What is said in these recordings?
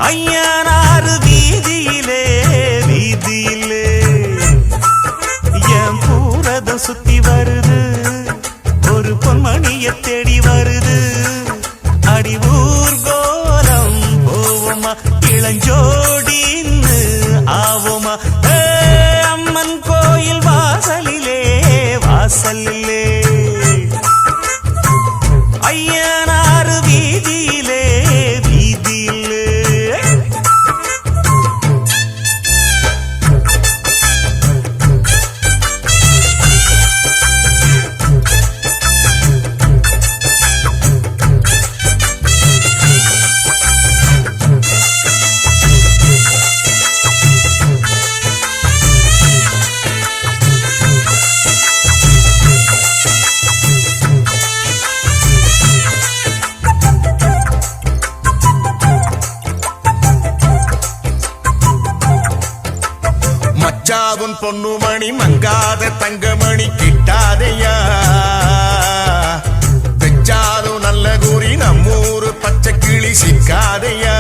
ஐயனாறு வீதியிலே வீதியிலே என் பூரதம் சுத்தி வருது ஒரு பொன்மணிய தேடி வருது அடி ஊர்கோலம் போவோமா இளஞ்சோடின்னு ஆவோமா அம்மன் கோயில் வாசலிலே வாசலிலே ஐயனாறு வீதியிலே வீதியிலே மச்சாவும் பொண்ணுமணி மங்காத தங்கமணி கிட்டாதையா வெச்சாலும் நல்ல கூறி நம்மூரு பச்சை கிளி சிக்காதையா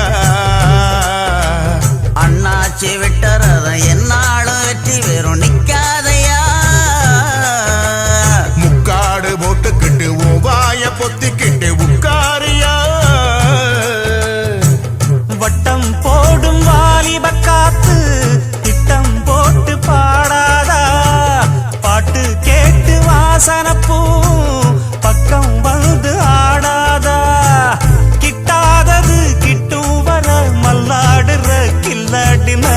அண்ணாச்சி விட்டறத என்னாலும் வெற்றி வெறும் நிக்காதையா முக்காடு போட்டுக்கிட்டு ஓவாய பொத்திக்கிட்டு உட்காரியா வட்டம் போடும் வாலிப காத்து திட்டம் போட்டு பாடாதா பாட்டு கேட்டு வாசனப்பூ பக்கம் வந்து ஆடாதா கிட்டாதது கிட்டும் வர மல்லாடுற கில்லாடினா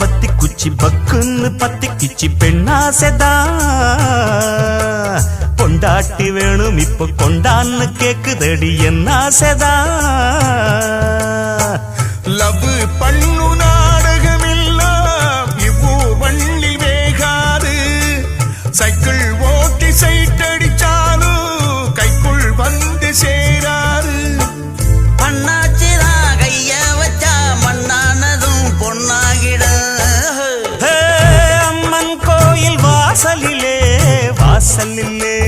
வத்தி குச்சி பக்குன்னு பத்தி கிச்சி பெண்ணாசைதா கொண்டாட்டி வேணும் இப்ப கொண்டான்னு கேக்குதடி என்ன ஆசைதா லவ் பண்ணு நாடகம் எல்லாம் இவ்வூ வள்ளி வேகாது சைக்கிள் ஓட்டி சைட்டடிச்சாலும் கைக்குள் வந்து சேராது அண்ணாச்சிதான் கைய வச்சா மண்ணானதும் பொன்னாகிட அம்மன் கோயில் வாசலிலே வாசலிலே